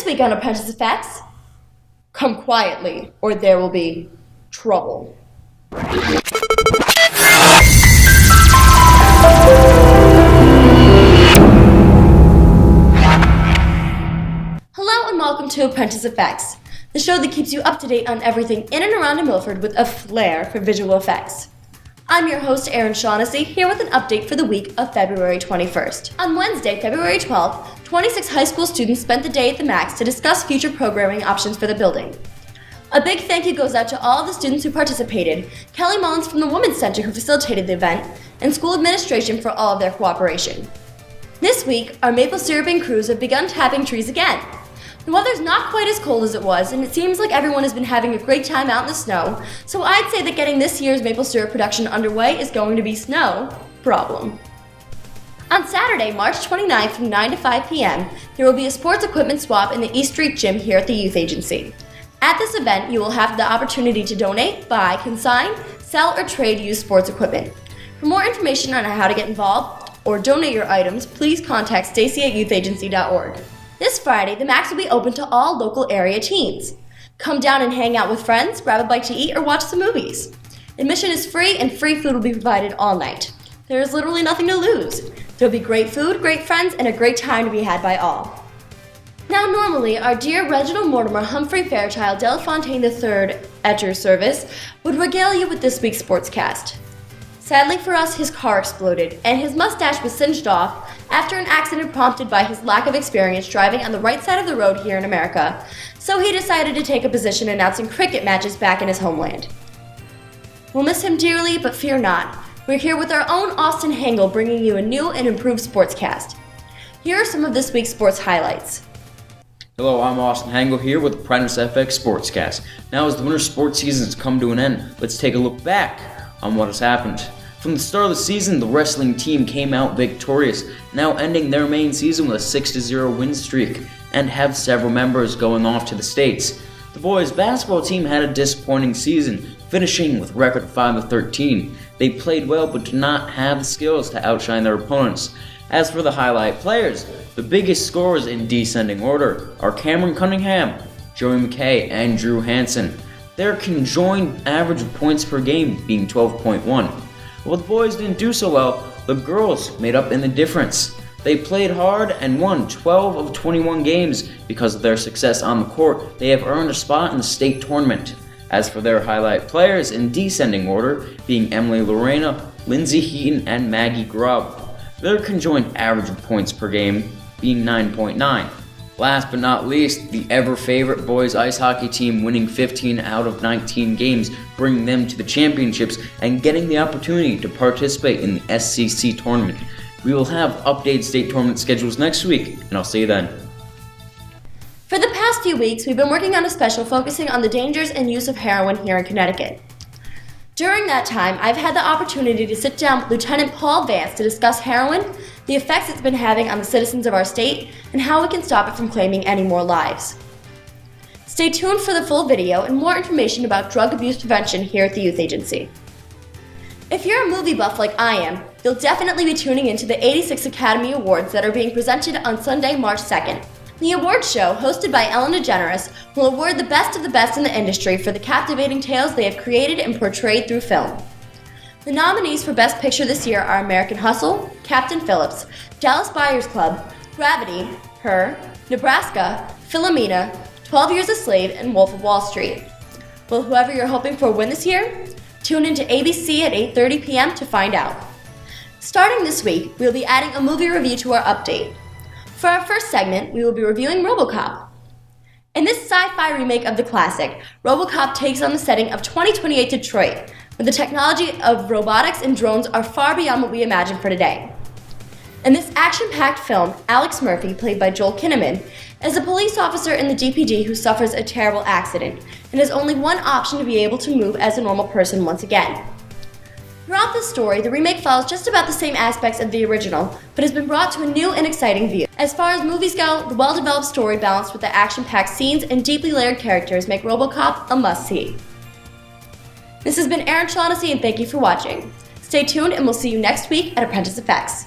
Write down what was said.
week on Apprentice Effects, come quietly or there will be trouble. Hello and welcome to Apprentice Effects, the show that keeps you up to date on everything in and around New Milford with a flair for visual effects. I'm your host, Erin Shaughnessy, here with an update for the week of February 21st. On Wednesday, February 12th, 26 high school students spent the day at the Max to discuss future programming options for the building. A big thank you goes out to all of the students who participated, Kelly Mullins from the Women's Center who facilitated the event, and school administration for all of their cooperation. This week, our maple syruping crews have begun tapping trees again. The weather's not quite as cold as it was, and it seems like everyone has been having a great time out in the snow, so I'd say that getting this year's maple syrup production underway is going to be no problem. On Saturday, March 29th from 9 to 5 p.m., there will be a sports equipment swap in the East Street Gym here at the Youth Agency. At this event, you will have the opportunity to donate, buy, consign, sell, or trade used sports equipment. For more information on how to get involved or donate your items, please contact stacy@youthagency.org. This Friday, the Max will be open to all local area teens. Come down and hang out with friends, grab a bite to eat, or watch some movies. Admission is free and free food will be provided all night. There is literally nothing to lose. There will be great food, great friends, and a great time to be had by all. Now normally, our dear Reginald Mortimer Humphrey Fairchild Delafontaine III Etcher Service would regale you with this week's sportscast. Sadly for us, his car exploded, and his mustache was singed off after an accident prompted by his lack of experience driving on the right side of the road here in America, so he decided to take a position announcing cricket matches back in his homeland. We'll miss him dearly, but fear not. We're here with our own Austin Hangle bringing you a new and improved sportscast. Here are some of this week's sports highlights. Hello, I'm Austin Hangle here with Apprentice FX Sportscast. Now as the winter sports season has come to an end, let's take a look back on what has happened. From the start of the season, the wrestling team came out victorious, now ending their main season with a 6-0 win streak, and have several members going off to the States. The boys basketball team had a disappointing season, finishing with a record of 5-13. They played well but did not have the skills to outshine their opponents. As for the highlight players, the biggest scorers in descending order are Cameron Cunningham, Joey McKay, and Drew Hansen. Their conjoined average of points per game being 12.1. While the boys didn't do so well, the girls made up in the difference. They played hard and won 12 of 21 games. Because of their success on the court, they have earned a spot in the state tournament. As for their highlight players in descending order, being Emily Lorena, Lindsay Heaton, and Maggie Grubb. Their conjoined average of points per game being 9.9. Last but not least, the ever-favorite boys ice hockey team winning 15 out of 19 games, bringing them to the championships and getting the opportunity to participate in the SCC tournament. We will have updated state tournament schedules next week, and I'll see you then. For the past few weeks, we've been working on a special focusing on the dangers and use of heroin here in Connecticut. During that time, I've had the opportunity to sit down with Lieutenant Paul Vance to discuss heroin, the effects it's been having on the citizens of our state, and how we can stop it from claiming any more lives. Stay tuned for the full video and more information about drug abuse prevention here at the Youth Agency. If you're a movie buff like I am, you'll definitely be tuning into the 86 Academy Awards that are being presented on Sunday, March 2nd. The awards show, hosted by Ellen DeGeneres, will award the best of the best in the industry for the captivating tales they have created and portrayed through film. The nominees for Best Picture this year are American Hustle, Captain Phillips, Dallas Buyers Club, Gravity, Her, Nebraska, Philomena, 12 Years a Slave, and Wolf of Wall Street. Will whoever you're hoping for win this year? Tune into ABC at 8:30 p.m. to find out. Starting this week, we'll be adding a movie review to our update. For our first segment, we will be reviewing RoboCop. In this sci-fi remake of the classic, RoboCop takes on the setting of 2028 Detroit, where the technology of robotics and drones are far beyond what we imagine for today. In this action-packed film, Alex Murphy, played by Joel Kinnaman, is a police officer in the DPD who suffers a terrible accident and has only one option to be able to move as a normal person once again. Throughout the story, the remake follows just about the same aspects of the original, but has been brought to a new and exciting view. As far as movies go, the well-developed story balanced with the action-packed scenes and deeply layered characters make RoboCop a must-see. This has been Erin Shaughnessy, and thank you for watching. Stay tuned, and we'll see you next week at Apprentice Effects.